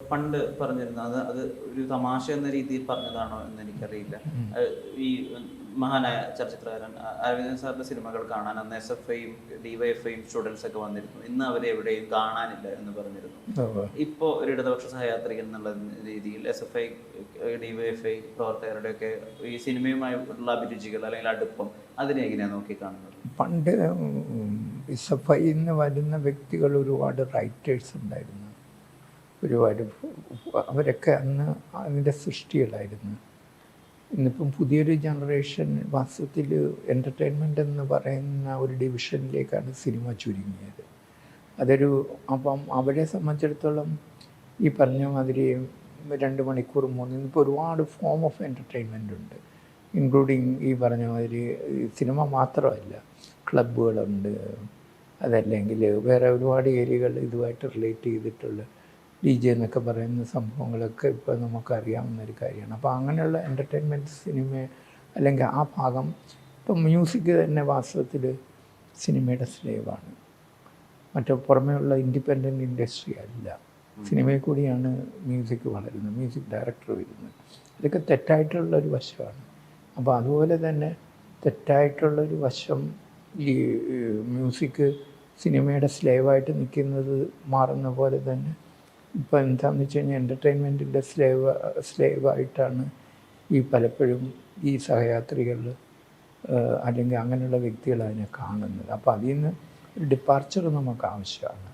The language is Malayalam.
പണ്ട് പറഞ്ഞിരുന്നു അത് അത് ഒരു തമാശ എന്ന രീതിയിൽ പറഞ്ഞതാണോ എന്ന് എനിക്കറിയില്ല. ഈ മഹാനായ ചലച്ചിത്രകാരൻ അരവിന്ദൻ സാറിന്റെ സിനിമകൾ കാണാൻ അന്ന് SFIയും DYFIയും സ്റ്റുഡൻസ് ഒക്കെ വന്നിരുന്നു. ഇന്ന് അവരെ എവിടെയും കാണാനില്ല എന്ന് പറഞ്ഞിരുന്നു. ഇപ്പോൾ ഒരു ഇടതുപക്ഷ സഹയാത്രികൻ എന്നുള്ള രീതിയിൽ SFI DYFI പ്രവർത്തകരുടെയൊക്കെ ഈ സിനിമയുമായുള്ള അഭിരുചികൾ അല്ലെങ്കിൽ അടുപ്പം അതിനെ എങ്ങനെയാണ് നോക്കിക്കാണുന്നത്? പണ്ട് SFIയിൽ നിന്ന് വരുന്ന വ്യക്തികൾ ഒരുപാട് റൈറ്റേഴ്സ് ഉണ്ടായിരുന്നു. ഒരുപാട് അവരൊക്കെ അന്ന് അതിൻ്റെ സൃഷ്ടികളായിരുന്നു. ഇന്നിപ്പം പുതിയൊരു ജനറേഷൻ വാസ്തവത്തിൽ എൻ്റർടൈൻമെൻ്റ് എന്ന് പറയുന്ന ഒരു ഡിവിഷനിലേക്കാണ് സിനിമ ചുരുങ്ങിയത്. അപ്പം അവരെ സംബന്ധിച്ചിടത്തോളം ഈ പറഞ്ഞ മാതിരി 2 മണിക്കൂർ 3 ഇന്നിപ്പോൾ ഒരുപാട് ഫോം ഓഫ് എൻ്റർടൈൻമെൻ്റ് ഉണ്ട്, ഇൻക്ലൂഡിങ് ഈ പറഞ്ഞ മാതിരി സിനിമ മാത്രമല്ല, ക്ലബ്ബുകളുണ്ട്, അതല്ലെങ്കിൽ വേറെ ഒരുപാട് ഏരിയകൾ ഇതുമായിട്ട് റിലേറ്റ് ചെയ്തിട്ടുള്ള DJ എന്നൊക്കെ പറയുന്ന സംഭവങ്ങളൊക്കെ ഇപ്പോൾ നമുക്കറിയാവുന്നൊരു കാര്യമാണ്. അപ്പോൾ അങ്ങനെയുള്ള എൻ്റർടൈൻമെൻറ്റ് സിനിമ അല്ലെങ്കിൽ ആ ഭാഗം ഇപ്പം മ്യൂസിക് തന്നെ വാസ്തവത്തിൽ സിനിമയുടെ സ്ലേവാണ്. മറ്റേ പുറമേയുള്ള ഇൻഡിപെൻഡൻറ്റ് ഇൻഡസ്ട്രി അല്ല, സിനിമയിൽ കൂടിയാണ് മ്യൂസിക് വളരുന്നത്, മ്യൂസിക് ഡയറക്ടർ വരുന്നത്. ഇതൊക്കെ തെറ്റായിട്ടുള്ളൊരു വശമാണ്. അപ്പോൾ അതുപോലെ തന്നെ തെറ്റായിട്ടുള്ളൊരു വശം ഈ മ്യൂസിക് സിനിമയുടെ സ്ലേവായിട്ട് നിൽക്കുന്നത് മാറുന്ന പോലെ തന്നെ ഇപ്പോൾ എന്താണെന്ന് വെച്ച് കഴിഞ്ഞാൽ എൻ്റർടൈൻമെൻറ്റിൻ്റെ സ്ലേവായിട്ടാണ് ഈ പലപ്പോഴും ഈ സഹയാത്രികൾ അല്ലെങ്കിൽ അങ്ങനെയുള്ള വ്യക്തികൾ അതിനെ കാണുന്നത്. അപ്പോൾ അതിൽ നിന്ന് ഒരു ഡിപ്പാർച്ചർ നമുക്ക് ആവശ്യമാണ്.